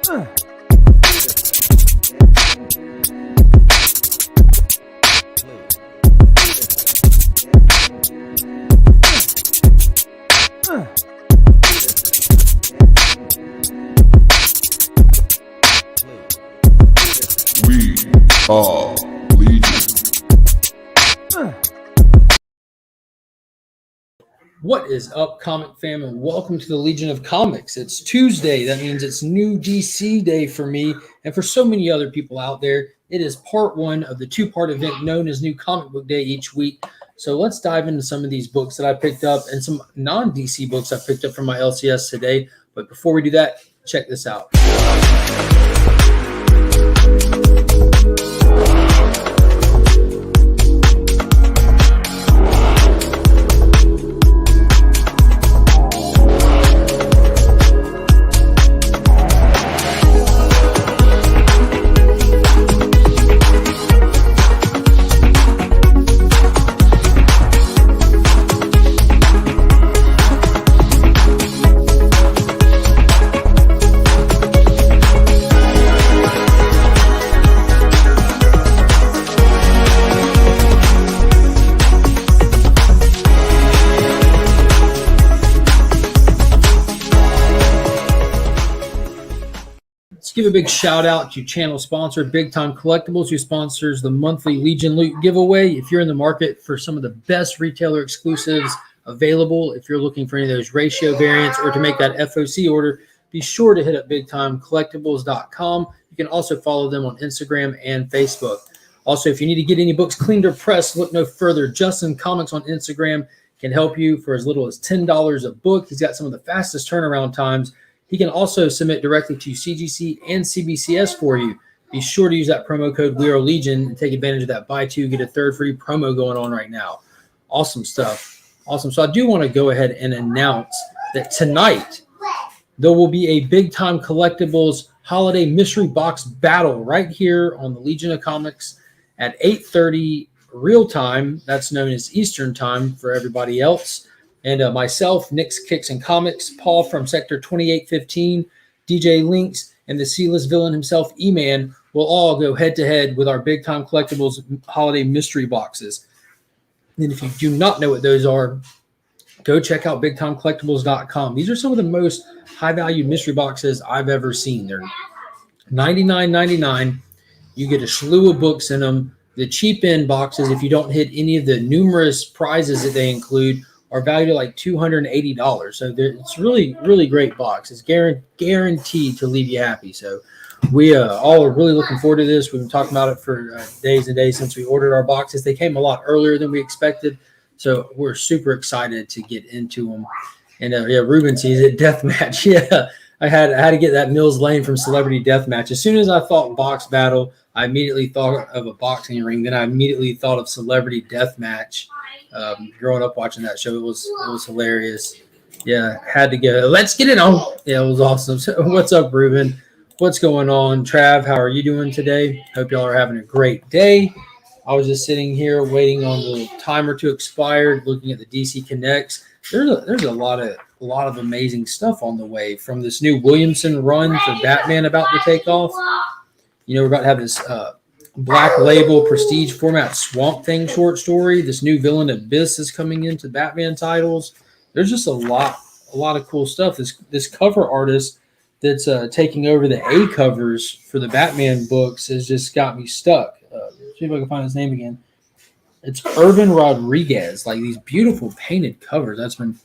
We are Legion. What is up, comic fam, and welcome to the Legion of Comics. It's Tuesday. That means it's new DC day for me and for so many other people out there. It is part one of the two-part event known as New Comic Book Day each week. So let's dive into some of these books that I picked up and some non-DC books I picked up from my LCS today. But before we do that, check this out. Give a big shout out to channel sponsor Big Time Collectibles, who sponsors the monthly Legion Loot giveaway. If you're in the market for some of the best retailer exclusives available, if you're looking for any of those ratio variants or to make that FOC order, be sure to hit up bigtimecollectibles.com. You can also follow them on Instagram and Facebook. Also, if you need to get any books cleaned or pressed, look no further. Justin Comics on Instagram can help you for as little as $10 a book. He's got some of the fastest turnaround times. He can also submit directly to CGC and CBCS for you. Be sure to use that promo code WeAreLegion and take advantage of that buy two, get a third free promo going on right now. Awesome stuff. Awesome. So I do want to go ahead and announce that tonight there will be a Big Time Collectibles Holiday Mystery Box Battle right here on the Legion of Comics at 8:30 real time. That's known as Eastern time for everybody else. And myself, Nick's Kicks and Comics, Paul from Sector 2815, DJ Links, and the C-list villain himself, Eman, will all go head-to-head with our Big Time Collectibles holiday mystery boxes. And if you do not know what those are, go check out bigtimecollectibles.com. These are some of the most high-value mystery boxes I've ever seen. They're $99.99. You get a slew of books in them. The cheap-end boxes, if you don't hit any of the numerous prizes that they include, are valued at like $280. So it's really, really great box. It's guaranteed to leave you happy. So we all are really looking forward to this. We've been talking about it for days and days since we ordered our boxes. They came a lot earlier than we expected. So we're super excited to get into them. And yeah, Ruben sees it. Deathmatch. Yeah, I had to get that Mills Lane from Celebrity Deathmatch. As soon as I thought box battle, I immediately thought of a boxing ring. Then I immediately thought of Celebrity Deathmatch. Growing up watching that show, it was hilarious. Yeah, had to go. Let's get it on. Yeah, it was awesome. So what's up, Ruben? What's going on? Trav, how are you doing today? Hope y'all are having a great day. I was just sitting here waiting on the timer to expire, looking at the DC Connects. There's a lot of amazing stuff on the way, from this new Williamson run for Batman about to take off. You know, we're about to have this Black Label prestige format Swamp Thing short story. This new Villain Abyss is coming into Batman titles. There's just a lot of cool stuff. This cover artist that's taking over the A covers for the Batman books has just got me stuck. See if I can find his name again. It's Irvin Rodriguez. Like, these beautiful painted covers. That's been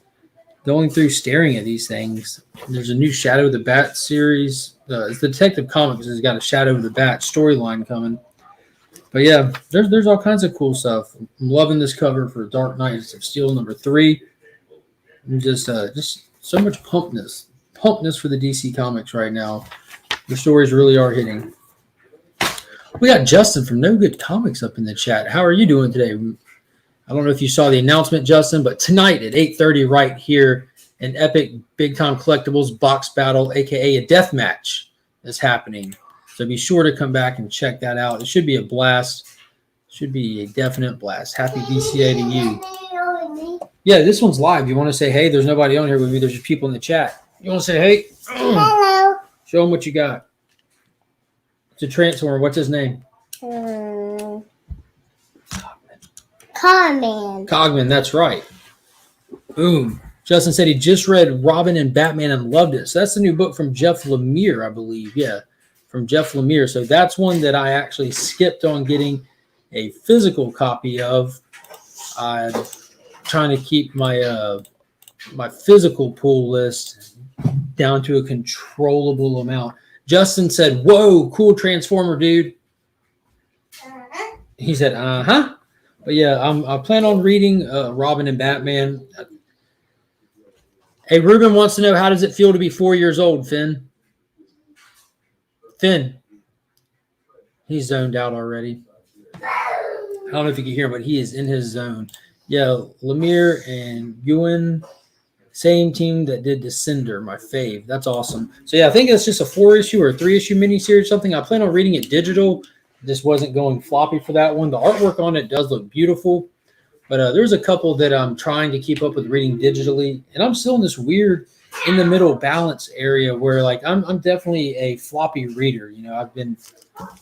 going through staring at these things. There's a new Shadow of the Bat series. It's the Detective Comics has got a Shadow of the Bat storyline coming. But yeah, there's all kinds of cool stuff. I'm loving this cover for Dark Knights of Steel #3. And just so much pumpness for the DC Comics right now. The stories really are hitting. We got Justin from No Good Comics up in the chat. How are you doing today? I don't know if you saw the announcement, Justin, but tonight at 8:30 right here, an epic Big Time Collectibles box battle, a.k.a. a death match, is happening. So be sure to come back and check that out. It should be a blast. Should be a definite blast. Happy DCA to you. Yeah, this one's live. You want to say, hey, there's nobody on here with me. There's just people in the chat. You want to say, hey? Hello. Show them what you got. It's a Transformer. What's his name? Cogman, that's right. Boom. Justin said he just read Robin and Batman and loved it. So that's the new book from Jeff Lemire, I believe. Yeah, from Jeff Lemire. So that's one that I actually skipped on getting a physical copy of. I'm trying to keep my my physical pull list down to a controllable amount. Justin said, "Whoa, cool Transformer, dude." He said, "Uh-huh." But yeah, I plan on reading Robin and Batman. Hey, Ruben wants to know, how does it feel to be 4 years old, Finn? Finn. He's zoned out already. I don't know if you can hear him, but he is in his zone. Yeah, Lemire and Ewan, same team that did Descender, my fave. That's awesome. So yeah, I think it's just a 4-issue or a 3-issue miniseries or something. I plan on reading it digital. This wasn't going floppy for that one. The artwork on it does look beautiful. But there's a couple that I'm trying to keep up with reading digitally. And I'm still in this weird in the middle balance area where like I'm definitely a floppy reader. You know, I've been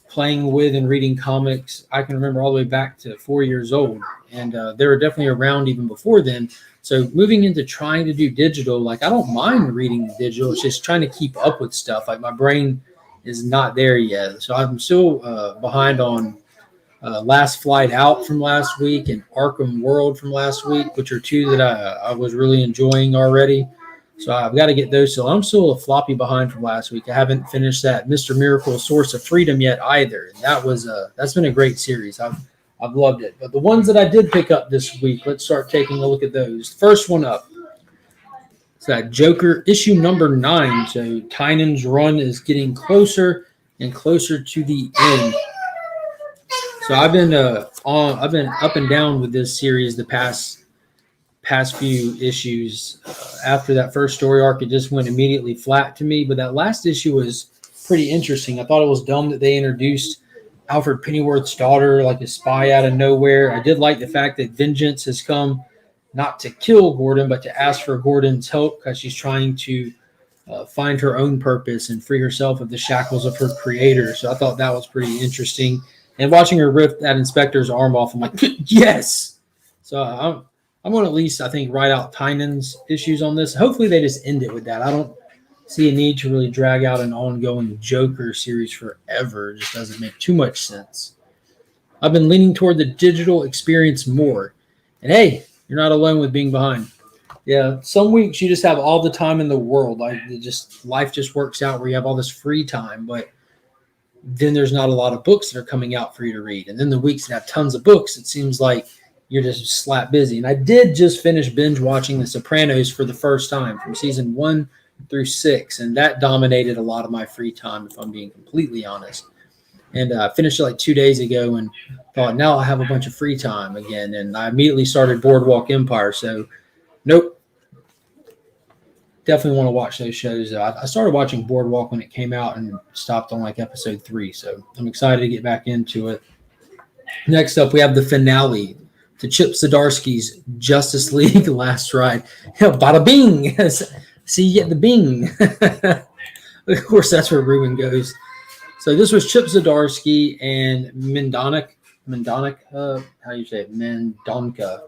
playing with and reading comics. I can remember all the way back to 4 years old. And they were definitely around even before then. So moving into trying to do digital, like I don't mind reading digital. It's just trying to keep up with stuff. Like my brain is not there yet. So I'm still behind on Last Flight Out from last week and Arkham World from last week, which are two that I was really enjoying already. So I've got to get those. So I'm still a floppy behind from last week. I haven't finished that Mr. Miracle Source of Freedom yet either. And that's been a great series. I've loved it. But the ones that I did pick up this week, let's start taking a look at those. First one up. It's that Joker issue number 9. So Tynan's run is getting closer and closer to the end. So I've been up and down with this series the past few issues. After that first story arc, it just went immediately flat to me. But that last issue was pretty interesting. I thought it was dumb that they introduced Alfred Pennyworth's daughter like a spy out of nowhere. I did like the fact that vengeance has come not to kill Gordon, but to ask for Gordon's help because she's trying to find her own purpose and free herself of the shackles of her creator. So I thought that was pretty interesting. And watching her rip that inspector's arm off, I'm like, yes. So I'm going to at least, I think, write out Tynan's issues on this. Hopefully they just end it with that. I don't see a need to really drag out an ongoing Joker series forever. It just doesn't make too much sense. I've been leaning toward the digital experience more. And hey, you're not alone with being behind. Yeah, some weeks you just have all the time in the world. Like life just works out where you have all this free time, but then there's not a lot of books that are coming out for you to read. And then the weeks that have tons of books, it seems like you're just slap busy. And I did just finish binge watching The Sopranos for the first time from season 1 through 6. And that dominated a lot of my free time, if I'm being completely honest. And I finished it like 2 days ago and thought, now I have a bunch of free time again. And I immediately started Boardwalk Empire. So, nope. Definitely want to watch those shows. I started watching Boardwalk when it came out and stopped on like episode 3. So I'm excited to get back into it. Next up, we have the finale to Chip Zdarsky's Justice League Last Ride. Bada bing. See, you get the bing. Of course, that's where Ruben goes. So this was Chip Zdarsky and Mendonca. How do you say it? Mendonca.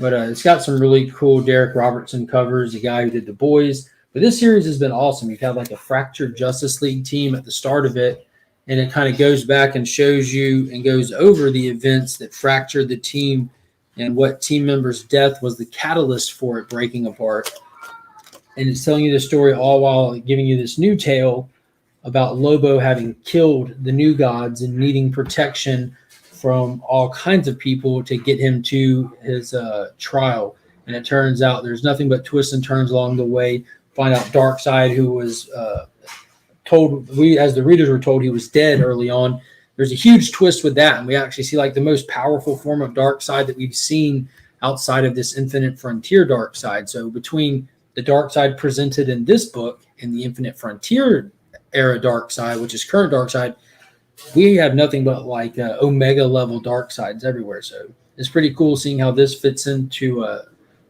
But it's got some really cool Derek Robertson covers, the guy who did The Boys. But this series has been awesome. You've had like a fractured Justice League team at the start of it, and it kind of goes back and shows you and goes over the events that fractured the team and what team members' death was the catalyst for it breaking apart. And it's telling you the story all while giving you this new tale about Lobo having killed the New Gods and needing protection from all kinds of people to get him to his trial. And it turns out there's nothing but twists and turns along the way. Find out Darkseid, who was as the readers were told, he was dead early on. There's a huge twist with that. And we actually see like the most powerful form of Darkseid that we've seen outside of this Infinite Frontier Darkseid. So between the Darkseid presented in this book and the Infinite Frontier era Darkseid, which is current Darkseid, we have nothing but like Omega level Darkseids everywhere. So it's pretty cool seeing how this fits into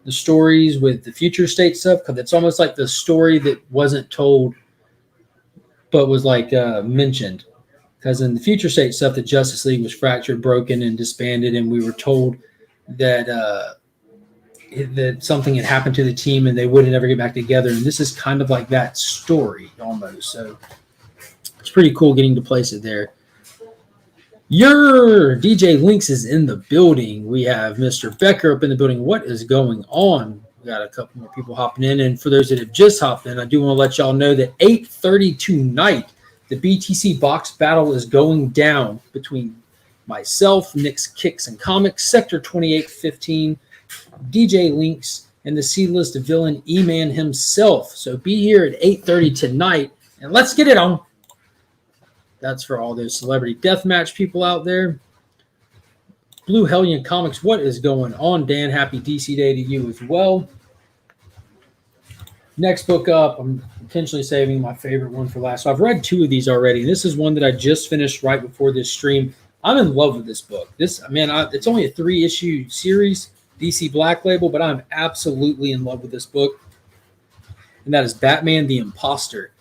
the stories with the future state stuff, because it's almost like the story that wasn't told but was like mentioned. because in the future state stuff, the Justice League was fractured, broken, and disbanded, and we were told that that something had happened to the team and they wouldn't ever get back together. And this is kind of like that story almost. So it's pretty cool getting to place it there. Your DJ Links is in the building. We have Mr. Becker up in the building. What is going on? We got a couple more people hopping in. And for those that have just hopped in, I do want to let y'all know that 8:30 tonight, the BTC box battle is going down between myself, Nick's Kicks and Comics, Sector 2815, DJ Links, and the C-list villain Eman himself. So be here at 8:30 tonight, and let's get it on. That's for all those celebrity deathmatch people out there. Blue Hellion Comics, what is going on, Dan? Happy DC Day to you as well. Next book up, I'm intentionally saving my favorite one for last. So I've read 2 of these already. This is one that I just finished right before this stream. I'm in love with this book. It's only a 3-issue series, DC Black Label, but I'm absolutely in love with this book. And that is Batman the Imposter.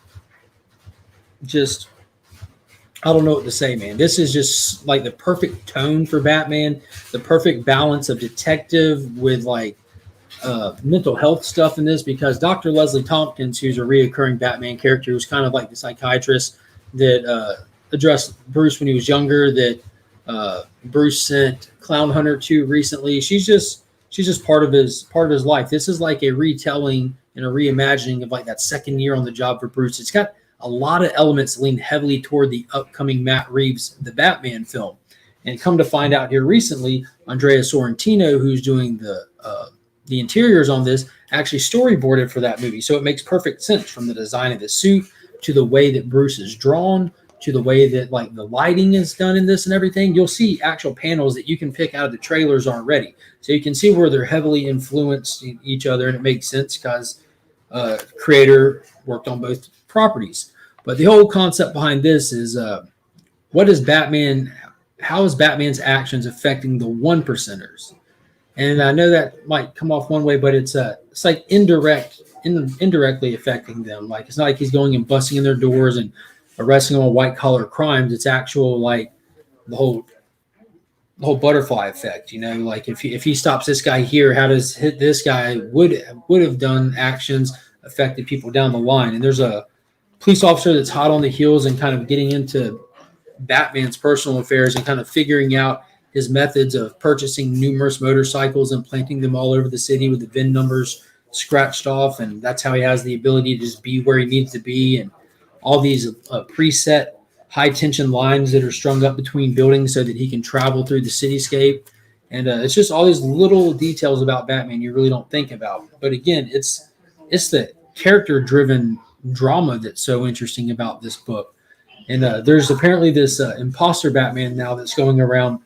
I don't know what to say, man. This is just like the perfect tone for Batman, the perfect balance of detective with like mental health stuff in this, because Dr. Leslie Tompkins, who's a reoccurring Batman character, who's kind of like the psychiatrist that addressed Bruce when he was younger, that Bruce sent Clown Hunter to recently. She's just part of his life. This is like a retelling and a reimagining of like that second year on the job for Bruce. It's got a lot of elements lean heavily toward the upcoming Matt Reeves The Batman film. And come to find out here recently, Andrea Sorrentino, who's doing the interiors on this, actually storyboarded for that movie. So it makes perfect sense, from the design of the suit to the way that Bruce is drawn to the way that like the lighting is done in this and everything. You'll see actual panels that you can pick out of the trailers already. So you can see where they're heavily influenced each other, and it makes sense because creator worked on both properties. But the whole concept behind this is how is Batman's actions affecting the 1%ers? And I know that might come off one way, but it's like indirectly affecting them. Like, it's not like he's going and busting in their doors and arresting them on white collar crimes. It's actual like the whole butterfly effect, like if he stops this guy here, how does this guy would have done actions affected people down the line? And there's a police officer that's hot on the heels and kind of getting into Batman's personal affairs and kind of figuring out his methods of purchasing numerous motorcycles and planting them all over the city with the VIN numbers scratched off. And that's how he has the ability to just be where he needs to be. And all these preset high tension lines that are strung up between buildings so that he can travel through the cityscape. And it's just all these little details about Batman you really don't think about. But again, it's the character driven drama that's so interesting about this book. And there's apparently this imposter Batman now that's going around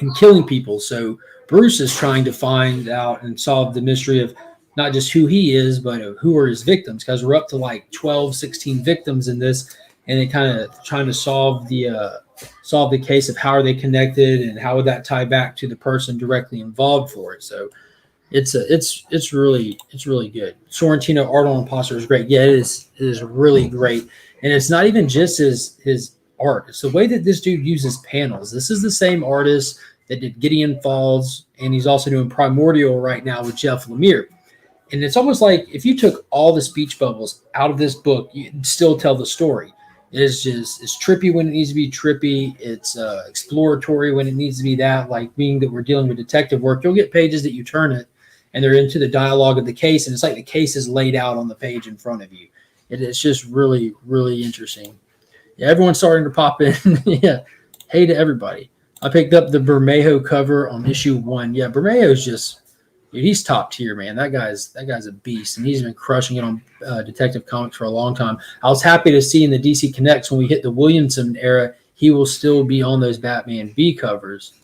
and killing people. So Bruce is trying to find out and solve the mystery of not just who he is, but who are his victims, because we're up to like 12, 16 victims in this, and they kind of trying to solve the case of how are they connected and how would that tie back to the person directly involved for it. So it's really good. Sorrentino art on Imposter is great. Yeah, it is really great. And it's not even just his art. It's the way that this dude uses panels. This is the same artist that did Gideon Falls, and he's also doing Primordial right now with Jeff Lemire. And it's almost like if you took all the speech bubbles out of this book, you'd still tell the story. It's trippy when it needs to be trippy. It's exploratory when it needs to be that, like being that we're dealing with detective work. You'll get pages that you turn it, and they're into the dialogue of the case, and it's like the case is laid out on the page in front of you. It's just really, really interesting. Yeah, everyone's starting to pop in. Yeah, hey to everybody. I picked up the Bermejo cover on issue 1. Yeah, Bermejo's just, dude, he's top tier, man. That guy's a beast, and he's been crushing it on Detective Comics for a long time. I was happy to see in the DC Connects when we hit the Williamson era, he will still be on those Batman V covers.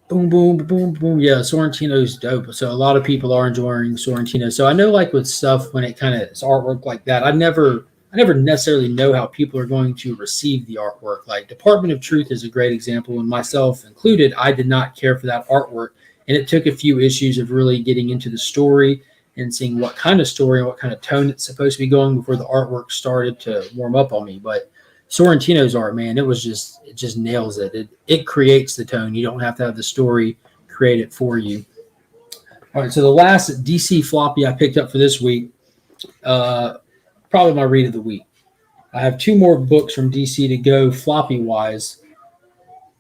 Boom, boom, boom, boom. Yeah, Sorrentino's dope. So a lot of people are enjoying Sorrentino. So I know, like with stuff when it kind of is artwork like that, I never necessarily know how people are going to receive the artwork. Like Department of Truth is a great example, and myself included, I did not care for that artwork. And it took a few issues of really getting into the story and seeing what kind of story and what kind of tone it's supposed to be going before the artwork started to warm up on me. But Sorrentino's art, man, it just nails it. It creates the tone. You don't have to have the story create it for you. All right, so the last DC floppy I picked up for this week, probably my read of the week. I have 2 more books from DC to go floppy wise,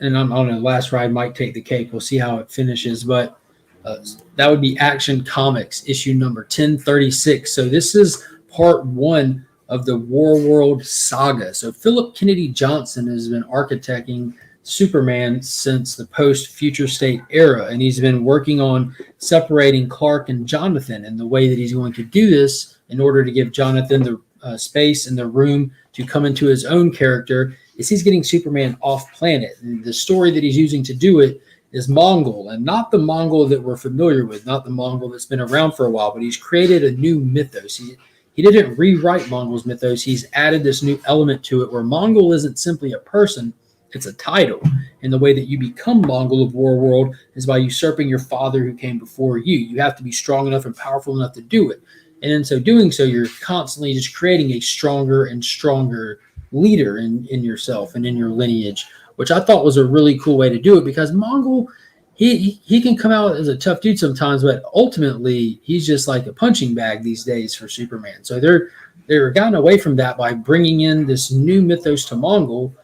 and I don't know. Last ride might take the cake. We'll see how it finishes, but that would be Action Comics issue number 1036. So this is part 1 of the War World saga. So Philip Kennedy Johnson has been architecting Superman since the post-Future State era, and he's been working on separating Clark and Jonathan, and the way that he's going to do this in order to give Jonathan the space and the room to come into his own character is he's getting Superman off planet. And the story that he's using to do it is Mongol, and not the Mongol that we're familiar with, not the Mongol that's been around for a while, but he's created a new mythos. He didn't rewrite Mongol's mythos. He's added this new element to it where Mongol isn't simply a person, it's a title. And the way that you become Mongol of Warworld is by usurping your father who came before you. You have to be strong enough and powerful enough to do it. And in so doing so, you're constantly just creating a stronger and stronger leader in yourself and in your lineage, which I thought was a really cool way to do it, because Mongol, he can come out as a tough dude sometimes, but ultimately he's just like a punching bag these days for Superman. So they're gotten away from that by bringing in this new mythos to Mongol,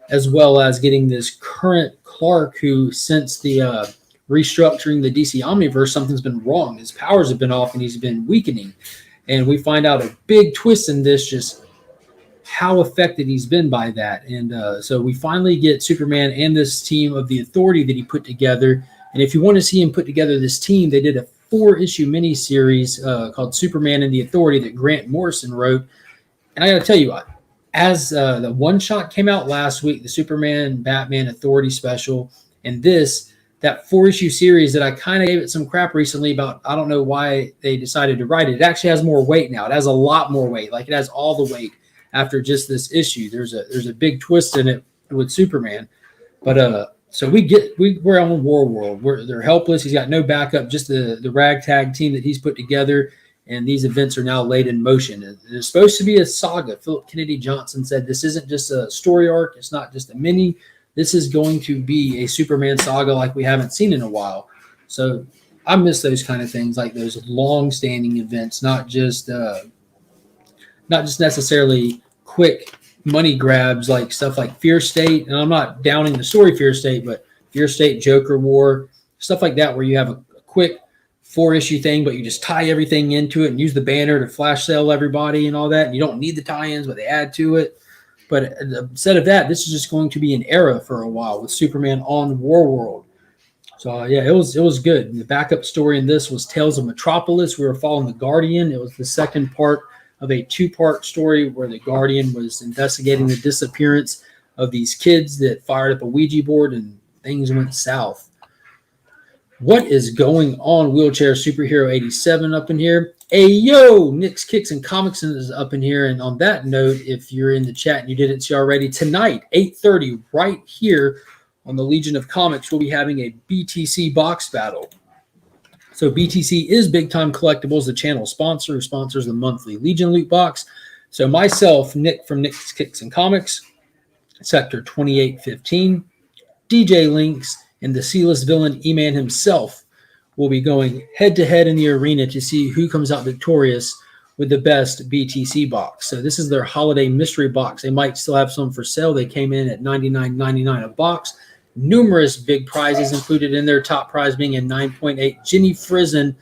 as well as getting this current Clark who, since the restructuring the DC Omniverse, something's been wrong. His powers have been off and he's been weakening. And we find out a big twist in this, just how affected he's been by that. And so we finally get Superman and this team of the Authority that he put together. And if you want to see him put together this team, they did a 4-issue miniseries called Superman and the Authority that Grant Morrison wrote. And I got to tell you, as the one-shot came out last week, the Superman Batman Authority special, and that 4-issue series that I kind of gave it some crap recently about, I don't know why they decided to write it. It actually has more weight now. It has a lot more weight. Like, it has all the weight after just this issue. There's a big twist in it with Superman. But so we're on War World. They're helpless. He's got no backup, just the ragtag team that he's put together. And these events are now laid in motion. It's supposed to be a saga. Philip Kennedy Johnson said this isn't just a story arc. It's not just a mini. This is going to be a Superman saga like we haven't seen in a while. So I miss those kind of things, like those long-standing events, not just necessarily quick money grabs, like stuff like Fear State. And I'm not downing the story Fear State, but Fear State, Joker War, stuff like that, where you have a quick 4-issue thing, but you just tie everything into it and use the banner to flash sale everybody and all that. And you don't need the tie-ins, but they add to it. But instead of that, this is just going to be an era for a while with Superman on Warworld. So yeah, it was good. And the backup story in this was Tales of Metropolis. We were following the Guardian. It was the second part of a 2-part story where the Guardian was investigating the disappearance of these kids that fired up a Ouija board and things went south. What is going on, Wheelchair Superhero 87 up in here? Hey, yo, Nick's Kicks and Comics is up in here. And on that note, if you're in the chat and you didn't see already, tonight, 8:30, right here on the Legion of Comics, we'll be having a BTC box battle. So BTC is Big Time Collectibles, the channel sponsor who sponsors the monthly Legion loot box. So myself, Nick from Nick's Kicks and Comics, Sector 2815, DJ Links, and the C-list villain E-Man himself will be going head-to-head in the arena to see who comes out victorious with the best BTC box. So this is their holiday mystery box. They might still have some for sale. They came in at $99.99 a box. Numerous big prizes included in their, top prize being a 9.8 Jenny Frizen,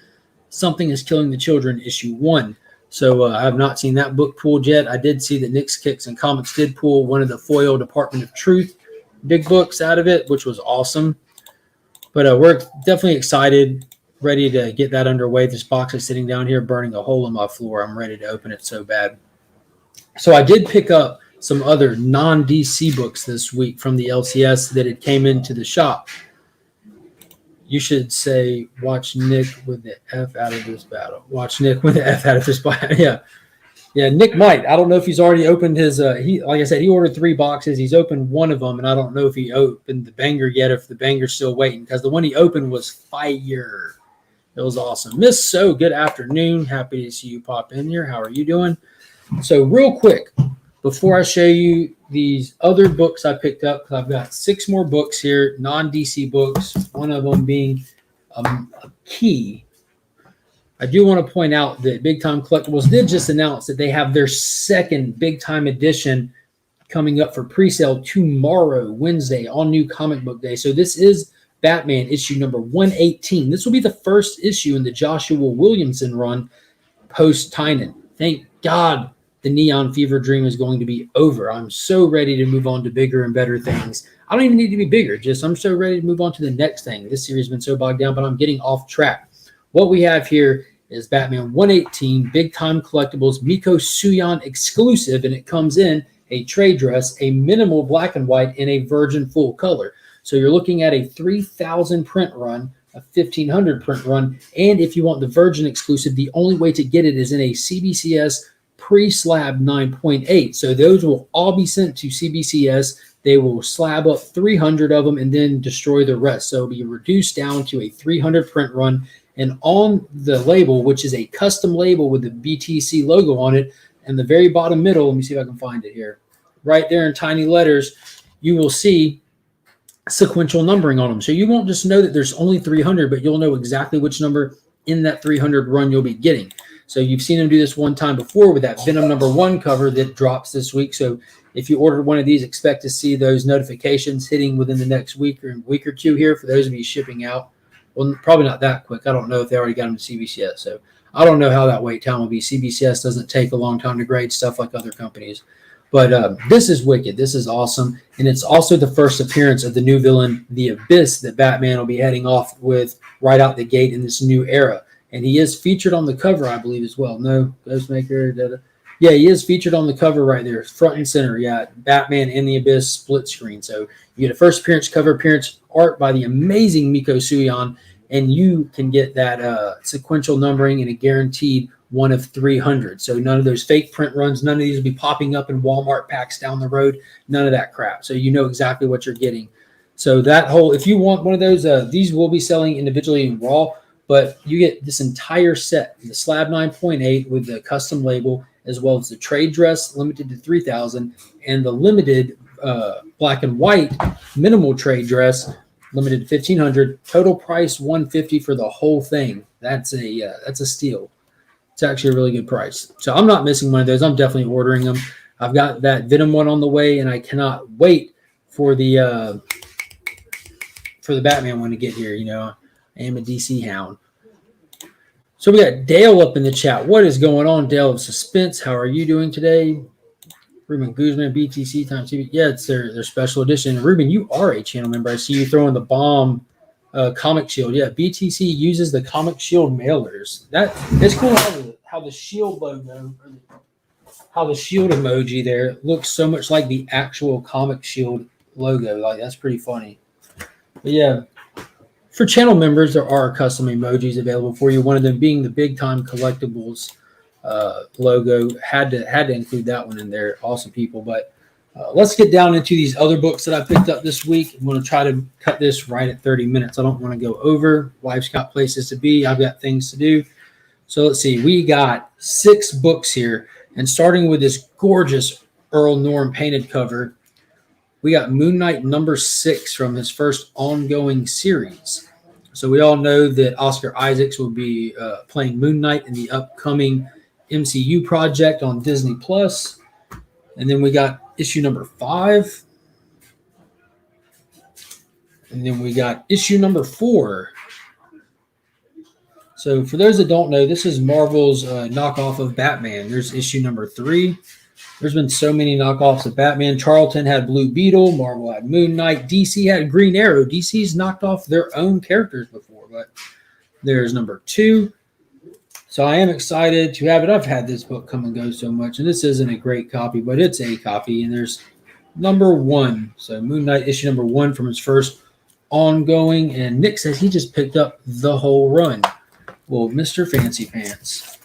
Something is Killing the Children, issue 1. So I have not seen that book pulled yet. I did see that Nick's Kicks and Comics did pull one of the foil Department of Truth big books out of it, which was awesome. But we're definitely excited, ready to get that underway. This box is sitting down here burning a hole in my floor. I'm ready to open it so bad. So I did pick up some other non-DC books this week from the LCS that it came into the shop. You should say, watch Nick with the F out of this battle. Watch Nick with the F out of this battle. Yeah. Yeah, Nick might. I don't know if he's already opened his, like I said, he ordered 3 boxes. He's opened one of them, and I don't know if he opened the banger yet, if the banger's still waiting, because the one he opened was fire. It was awesome. Miss So, good afternoon. Happy to see you pop in here. How are you doing? So real quick, before I show you these other books I picked up, because I've got 6 more books here, non-DC books, one of them being a key. I do want to point out that Big Time Collectibles did just announce that they have their second Big Time edition coming up for pre-sale tomorrow, Wednesday, on New Comic Book Day. So this is Batman issue number 118. This will be the first issue in the Joshua Williamson run post-Tynan. Thank God the Neon Fever dream is going to be over. I'm so ready to move on to bigger and better things. I don't even need to be bigger. Just I'm so ready to move on to the next thing. This series has been so bogged down, but I'm getting off track. What we have here is Batman 118 Big Time Collectibles Miko Suyan exclusive, and it comes in a trade dress, a minimal black and white, and a virgin full color. So you're looking at a 3,000 print run, a 1,500 print run, and if you want the virgin exclusive, the only way to get it is in a CBCS pre-slab 9.8. So those will all be sent to CBCS. They will slab up 300 of them and then destroy the rest. So it'll be reduced down to a 300 print run. And on the label, which is a custom label with the BTC logo on it, and the very bottom middle, let me see if I can find it here. Right there in tiny letters, you will see sequential numbering on them. So you won't just know that there's only 300, but you'll know exactly which number in that 300 run you'll be getting. So you've seen them do this one time before with that Venom #1 cover that drops this week. So if you ordered one of these, expect to see those notifications hitting within the next week or two here for those of you shipping out. Well, probably not that quick. I don't know if they already got them to CBCS. So I don't know how that wait time will be. CBCS doesn't take a long time to grade stuff like other companies. But this is wicked. This is awesome. And it's also the first appearance of the new villain, the Abyss, that Batman will be heading off with right out the gate in this new era. And he is featured on the cover, I believe, as well. No, Ghostmaker. Yeah, he is featured on the cover right there, front and center. Yeah, Batman and the Abyss split screen. So you get a first appearance, cover appearance, art by the amazing Miko Suyan, and you can get that sequential numbering and a guaranteed one of 300. So none of those fake print runs, none of these will be popping up in Walmart packs down the road, none of that crap. So you know exactly what you're getting. So that whole, if you want one of those, these will be selling individually in raw, but you get this entire set, the slab 9.8 with the custom label, as well as the trade dress limited to 3,000 and the limited black and white minimal trade dress limited to 1,500. Total price $150 for the whole thing. That's a steal. It's actually a really good price. So I'm not missing one of those. I'm definitely ordering them. I've got that Venom one on the way, and I cannot wait for the Batman one to get here. You know, I am a DC hound. So we got Dale up in the chat. What is going on, Dale of Suspense? How are you doing today? Ruben Guzman, BTC times TV. Yeah, it's their special edition. Ruben, you are a channel member. I see you throwing the bomb Comic Shield. Yeah, BTC uses the Comic Shield mailers. It's cool how the Shield logo, how the Shield emoji there looks so much like the actual Comic Shield logo. Like, that's pretty funny. But yeah, for channel members, there are custom emojis available for you. One of them being the Big Time Collectibles logo. Had to include that one in there. Awesome people. But let's get down into these other books that I picked up this week. I'm going to try to cut this right at 30 minutes. I don't want to go over. Wife's got places to be. I've got things to do. So let's see. We got 6 books here. And starting with this gorgeous Earl Norm painted cover, we got Moon Knight #6 from his first ongoing series. So we all know that Oscar Isaacs will be playing Moon Knight in the upcoming MCU project on Disney Plus. And then we got issue #5. And then we got issue #4. So for those that don't know, this is Marvel's knockoff of Batman. There's issue #3. There's been so many knockoffs of Batman. Charlton had Blue Beetle. Marvel had Moon Knight. DC had Green Arrow. DC's knocked off their own characters before, but there's #2. So I am excited to have it. I've had this book come and go so much, and this isn't a great copy, but it's a copy. And there's #1. So Moon Knight issue #1 from his first ongoing. And Nick says he just picked up the whole run. Well, Mr. Fancy Pants.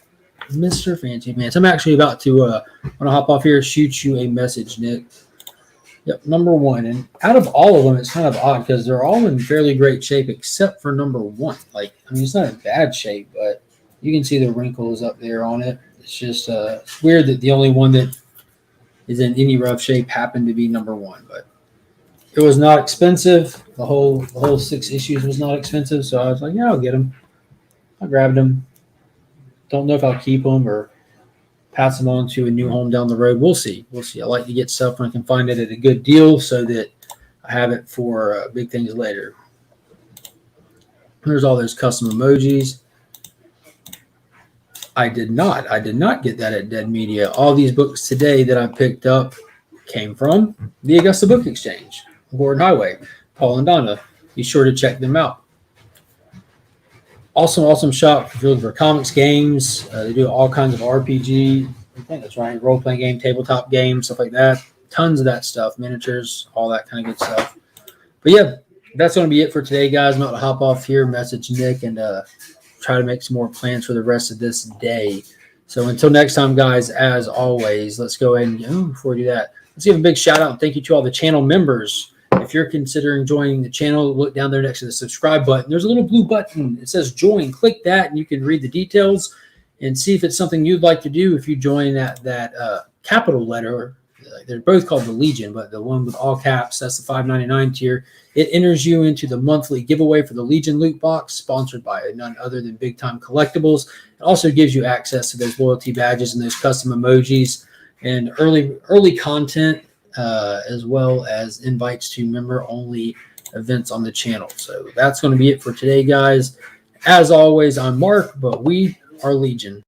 Mr. Fancy Pants. I'm actually about to, when I hop off here, shoot you a message, Nick. Yep, #1. And out of all of them, it's kind of odd because they're all in fairly great shape except for #1. Like, I mean, it's not in bad shape, but you can see the wrinkles up there on it. It's just it's weird that the only one that is in any rough shape happened to be number one. But it was not expensive. The whole 6 issues was not expensive, so I was like, yeah, I'll get them. I grabbed them. Don't know if I'll keep them or pass them on to a new home down the road. We'll see. We'll see. I like to get stuff when I can find it at a good deal so that I have it for big things later. There's all those custom emojis. I did not get that at Dead Media. All these books today that I picked up came from the Augusta Book Exchange, Gordon Highway, Paul and Donna. Be sure to check them out. Awesome shop if you're looking for comics, games. They do all kinds of RPG. I think that's right. Role-playing game, tabletop games, stuff like that. Tons of that stuff. Miniatures, all that kind of good stuff. But yeah, that's going to be it for today, guys. I'm about to hop off here, message Nick, and try to make some more plans for the rest of this day. So until next time, guys, as always, let's go ahead and, before we do that, let's give a big shout out and thank you to all the channel members. If you're considering joining the channel, look down there next to the subscribe button. There's a little blue button. It says join. Click that, and you can read the details and see if it's something you'd like to do. If you join that capital letter, they're both called the Legion, but the one with all caps, that's the $5.99 tier. It enters you into the monthly giveaway for the Legion loot box, sponsored by none other than Big Time Collectibles. It also gives you access to those loyalty badges and those custom emojis and early content, as well as invites to member-only events on the channel. So that's going to be it for today, guys. As always, I'm Mark, but we are Legion.